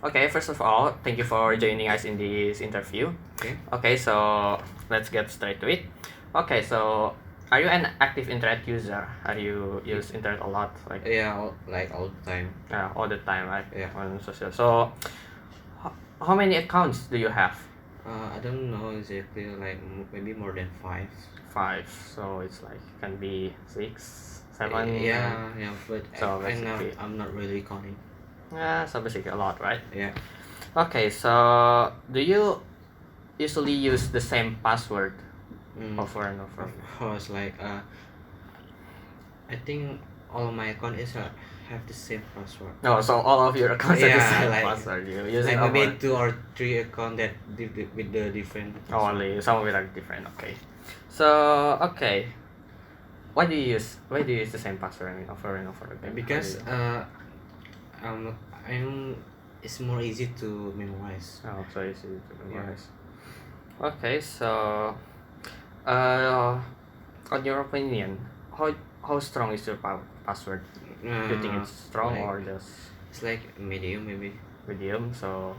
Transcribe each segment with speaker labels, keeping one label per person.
Speaker 1: Okay, first of all, thank you for joining us in this interview. Okay, so let's get straight to it. Okay, so are you an active internet user? Are you use internet a lot,
Speaker 2: Yeah, like all the time.
Speaker 1: all the time, right?
Speaker 2: Yeah.
Speaker 1: On social. So, how many accounts do you have?
Speaker 2: I don't know exactly, like maybe more than 5.
Speaker 1: 5. So it's like can be 6, 7.
Speaker 2: Yeah, but
Speaker 1: So basically,
Speaker 2: I'm not really counting.
Speaker 1: so basically a lot, right?
Speaker 2: Yeah.
Speaker 1: Okay, so do you usually use the same password over and over?
Speaker 2: Of course, like I think all of my account is have the same password.
Speaker 1: Oh, so all of your accounts are the
Speaker 2: Yeah,
Speaker 1: same
Speaker 2: like-
Speaker 1: password. You using
Speaker 2: Like maybe
Speaker 1: over
Speaker 2: 2 or 3 account that with the different password.
Speaker 1: only some of it are different. Okay, so okay, why do you use the same password? I mean, over and over again.
Speaker 2: Because I'm it's more easy to memorize.
Speaker 1: Oh, so easy to memorize. Okay, so on your opinion, how strong is your password? Do you think it's strong
Speaker 2: like,
Speaker 1: or just
Speaker 2: it's like medium maybe.
Speaker 1: medium? So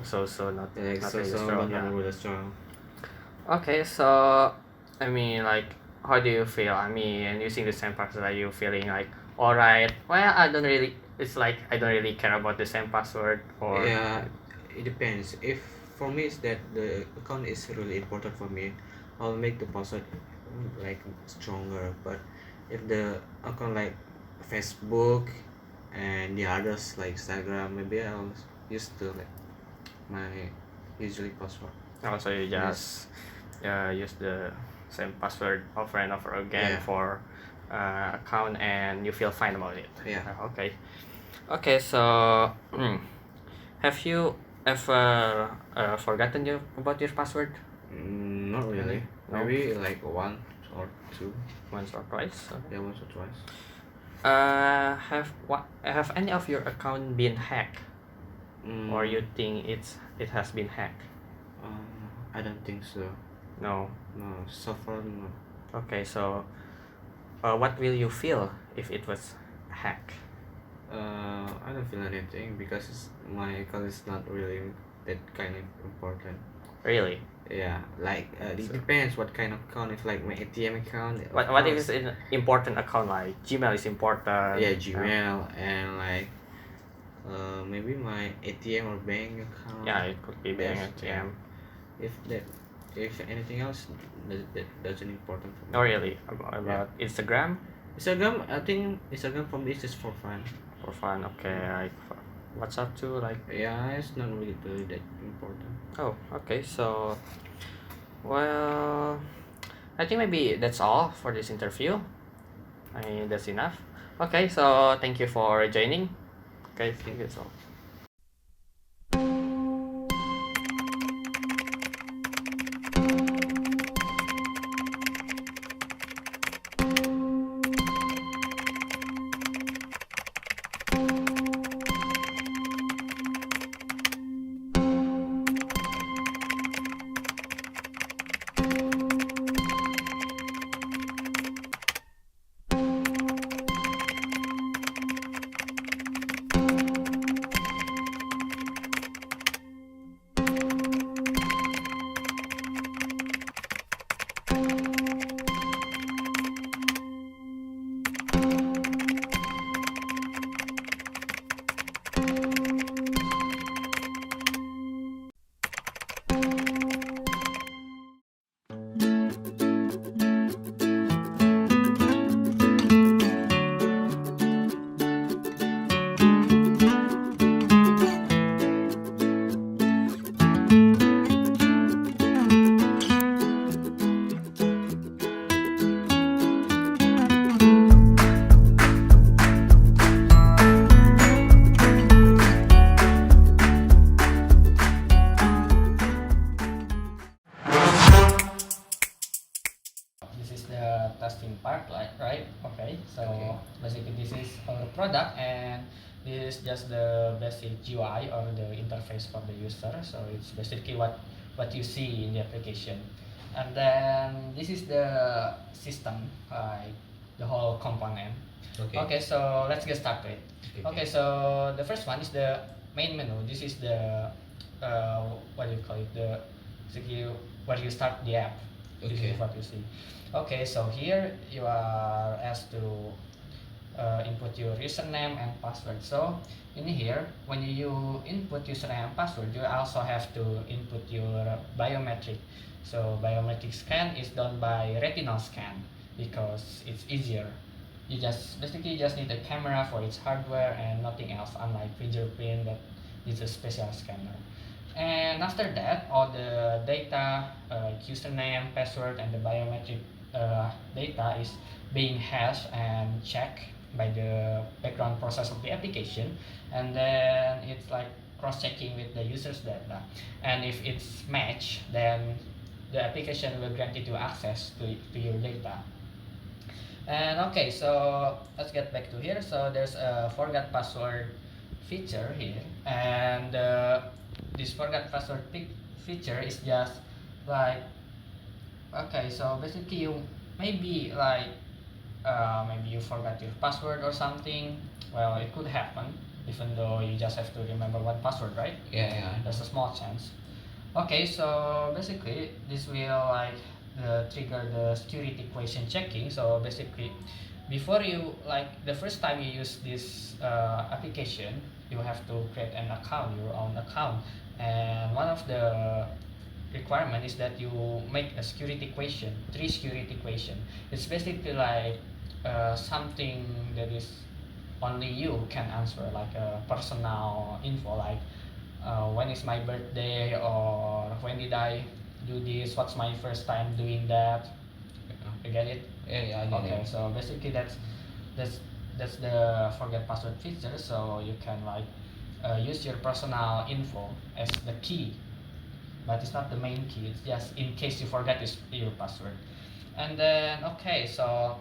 Speaker 1: not
Speaker 2: Like
Speaker 1: not
Speaker 2: so
Speaker 1: really
Speaker 2: so
Speaker 1: strong.
Speaker 2: but not
Speaker 1: Yeah.
Speaker 2: really strong.
Speaker 1: Okay, so I mean, like, how do you feel? I mean, using the same password, are you feeling like, all right? Well, I don't really. It's like I don't really care about the same password, or
Speaker 2: Yeah, it depends. If for me it's that the account is really important for me, I'll make the password like stronger. But if the account like Facebook and the others like Instagram, maybe I'll use the like my usually password.
Speaker 1: also you just use the same password over and over again
Speaker 2: Yeah.
Speaker 1: for account, and you feel fine about it.
Speaker 2: Yeah.
Speaker 1: Okay. Okay. So, have you ever forgotten about your password
Speaker 2: Not really.
Speaker 1: No?
Speaker 2: Maybe like 1 or 2.
Speaker 1: once or twice?
Speaker 2: Yeah, once or twice.
Speaker 1: Have any of your account been hacked, or you
Speaker 2: Mm,
Speaker 1: think it has been hacked?
Speaker 2: I don't think so.
Speaker 1: No.
Speaker 2: No, so far no.
Speaker 1: Okay. So, what will you feel if it was hacked?
Speaker 2: I don't feel anything because my account is not really that kind of important.
Speaker 1: Really?
Speaker 2: Yeah, like it
Speaker 1: So-
Speaker 2: depends what kind of account. If like my ATM account. of
Speaker 1: What if
Speaker 2: course.
Speaker 1: it's an important account, like Gmail is important?
Speaker 2: Yeah, Gmail and like maybe my ATM or bank account.
Speaker 1: Yeah, it could be bank
Speaker 2: Yes,
Speaker 1: ATM.
Speaker 2: If anything else that doesn't important for me.
Speaker 1: Oh, really? About Instagram?
Speaker 2: Instagram, I think Instagram for me is just for fun.
Speaker 1: For fun, okay. Like WhatsApp too, like.
Speaker 2: Yeah, it's not really that important.
Speaker 1: Oh, okay. So, well, I think maybe that's all for this interview. I mean, that's enough. Okay, so thank you for joining. Okay, thank you. That's all. This is the testing part, right? Okay, so
Speaker 2: Okay.
Speaker 1: basically this is our product, and
Speaker 3: this is just the basic UI or the interface for the user. So it's basically what you see in the application. And then this is the system, like the whole component.
Speaker 2: Okay.
Speaker 3: Okay, so let's get started. Okay, so the first one is the main menu. This is the what do you call it? The basically where you start the app. This
Speaker 2: Okay.
Speaker 3: is what you see. Okay, so here you are asked to input your username and password. So in here, when you input username and password, you also have to input your biometric. So biometric scan is done by retinal scan because it's easier. You just basically just need a camera for its hardware and nothing else, unlike fingerprint that needs a special scanner. And after that, all the data, username, password, and the biometric data is being hashed and checked by the background process of the application, and then it's like cross-checking with the user's data. And if it's matched, then the application will grant you access to your data. And okay, so let's get back to here. So there's a forgot password feature here, and this forgot password feature is just like, okay, so basically you maybe like maybe you forgot your password or something. Well, it could happen, even though you just have to remember one password, right?
Speaker 2: Yeah.
Speaker 3: There's a small chance. Okay, so basically this will like trigger the security question checking. So basically, before you like the first time you use this application, you have to create an account, your own account, and one of the requirement is that you make a security question, 3 security question. It's basically like something that is only you can answer, like a personal info, like when is my birthday, or when did I do this, what's my first time doing that. You get it?
Speaker 2: Yeah, I get
Speaker 3: Okay,
Speaker 2: it.
Speaker 3: so basically that's that's the forget password feature. So you can like use your personal info as the key, but it's not the main key. It's just in case you forget your password. And then okay, so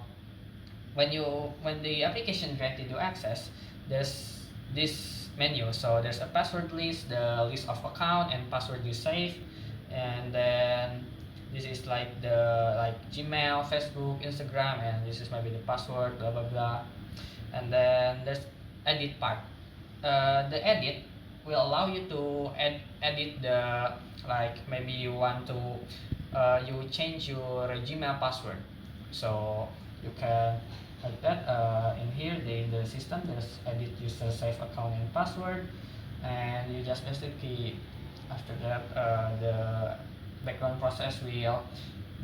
Speaker 3: when the application granted you access, there's this menu. So there's a password list, the list of account and password you save, and then this is like the like Gmail, Facebook, Instagram, and this is maybe the password, blah blah blah. And then there's edit part. The edit will allow you to edit the, like maybe you want to you change your Gmail password, so you can like that. In here in the system there's edit user save account and password, and you just basically after that the background process will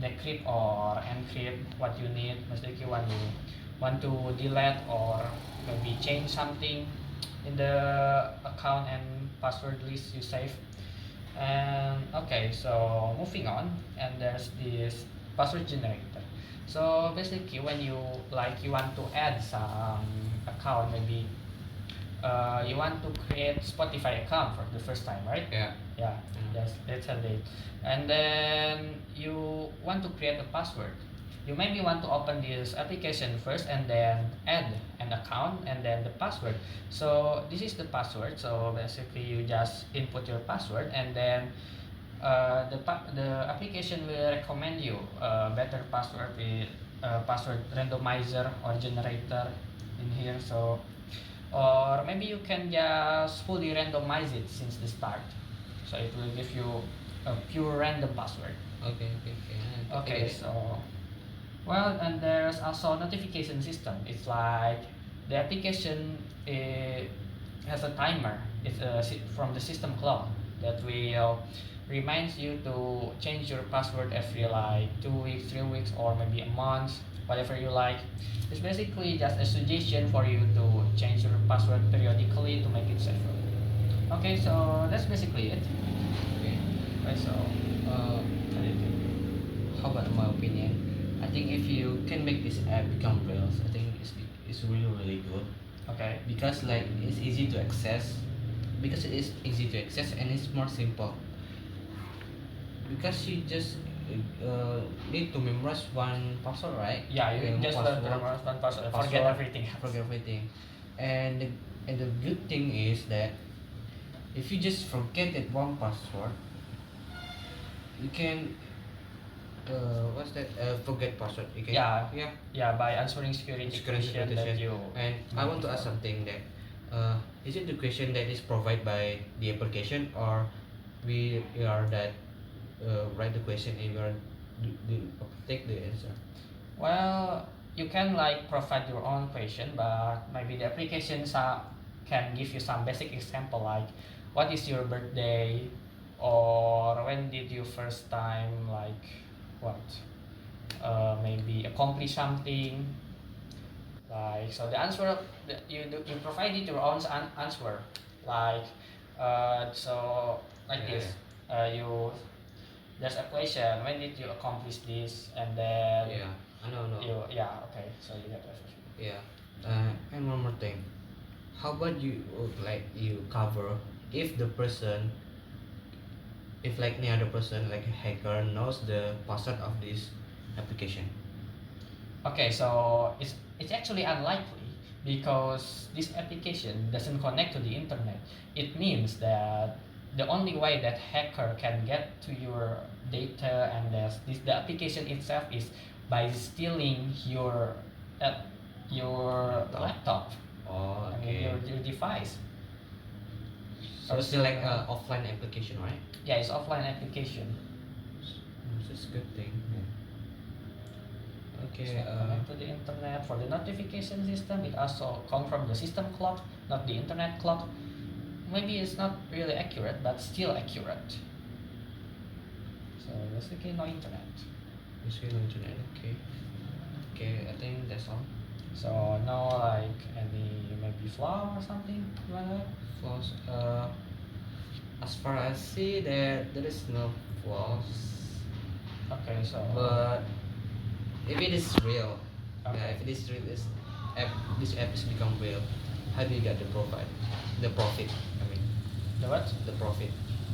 Speaker 3: decrypt or encrypt what you need. Basically when you want to delete or maybe change something in the account and password list you save. And okay, so moving on, and there's this password generator. So basically when you like you want to add some account, maybe you want to create Spotify account for the first time, right?
Speaker 2: Yeah.
Speaker 3: Yeah, that's a date. And then you want to create a password. You maybe want to open this application first and then add an account and then the password. So this is the password. So basically you just input your password, and then the application will recommend you a better password with password randomizer or generator in here. So or maybe you can just fully randomize it since the start, so it will give you a pure random password.
Speaker 2: Okay.
Speaker 3: Okay, so well, and there's also notification system. It's like the application has a timer. It's from the system clock that will reminds you to change your password every like 2 weeks, 3 weeks, or maybe a month, whatever you like. It's basically just a suggestion for you to change your password periodically to make it safer. Okay, so that's basically it.
Speaker 2: Okay.
Speaker 3: Right, so
Speaker 2: How do you think? How about my opinion? I think if you can make this app become real, I think it's really good,
Speaker 3: okay,
Speaker 2: because like it's easy to access, because it is easy to access and it's more simple, because you just need to memorize one password, right?
Speaker 3: yeah, you just learn
Speaker 2: password,
Speaker 3: one password, forget
Speaker 2: password,
Speaker 3: everything.
Speaker 2: forget everything, and And the good thing is that if you just forget that one password, you can what's that? Forget password. You can
Speaker 3: Yeah.
Speaker 2: yeah.
Speaker 3: Yeah, by answering security
Speaker 2: Security
Speaker 3: question that
Speaker 2: question.
Speaker 3: you.
Speaker 2: And I want to ask something that is it the question that is provided by the application, or we are that write the question and we are take the answer?
Speaker 3: Well, you can like provide your own question, but maybe the applications can give you some basic example like what is your birthday, or when did you first time like what maybe accomplish something, like so the answer you provided your own answer, like so like
Speaker 2: Yeah,
Speaker 3: this, you there's a question when did you accomplish this, and then
Speaker 2: yeah. I know.
Speaker 3: you okay, so you get the question.
Speaker 2: Yeah. And one more thing. How about you like you cover if the person, if like any other person like a hacker knows the password of this application?
Speaker 3: Okay, so it's actually unlikely because this application doesn't connect to the internet. It means that the only way that hacker can get to your data and the application itself is by stealing uh, your laptop.
Speaker 2: Oh,
Speaker 3: I mean
Speaker 2: okay.
Speaker 3: your device.
Speaker 2: So it's like a offline application, right?
Speaker 3: Yeah, it's offline application.
Speaker 2: It's a good thing. Yeah. Okay.
Speaker 3: So connect to the internet. For the notification system, it also come from the system clock, not the internet clock. Maybe it's not really accurate, but still accurate. So basically, no internet.
Speaker 2: Basically, no internet. Okay. Okay. I think that's all.
Speaker 3: So no like any maybe flaw or something like that.
Speaker 2: Flaws. As far as I see that there is no flaws,
Speaker 3: Okay, so
Speaker 2: but if it is real,
Speaker 3: okay.
Speaker 2: yeah, if it is real, this app is become real. How do you get the profit? The profit. I mean,
Speaker 3: The what?
Speaker 2: the profit.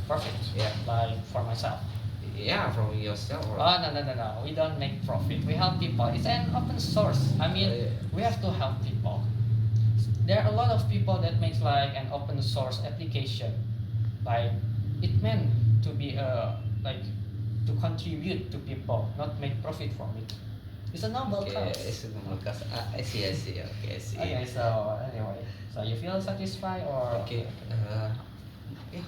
Speaker 3: Profit.
Speaker 2: Yeah.
Speaker 3: Like for myself.
Speaker 2: Yeah, from yourself or.
Speaker 3: Oh no. We don't make profit. We help people. It's an open source. I mean,
Speaker 2: Yeah.
Speaker 3: we have to help people. There are a lot of people that makes like an open source application. Like it meant to be like to contribute to people, not make profit from it. It's a noble
Speaker 2: Okay,
Speaker 3: cause.
Speaker 2: it's a normal cause. I see. Okay, I see.
Speaker 3: Okay, so anyway, so you feel satisfied or
Speaker 2: Okay. Yeah.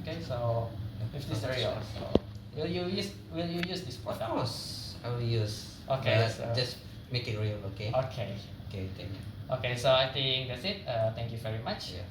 Speaker 3: okay, so if this is real, so will you use this
Speaker 2: Of
Speaker 3: product?
Speaker 2: course, I will use.
Speaker 3: Okay,
Speaker 2: But
Speaker 3: so
Speaker 2: just make it real, okay?
Speaker 3: okay,
Speaker 2: Okay, thank you.
Speaker 3: okay. So I think that's it. Thank you very much.
Speaker 2: Yeah.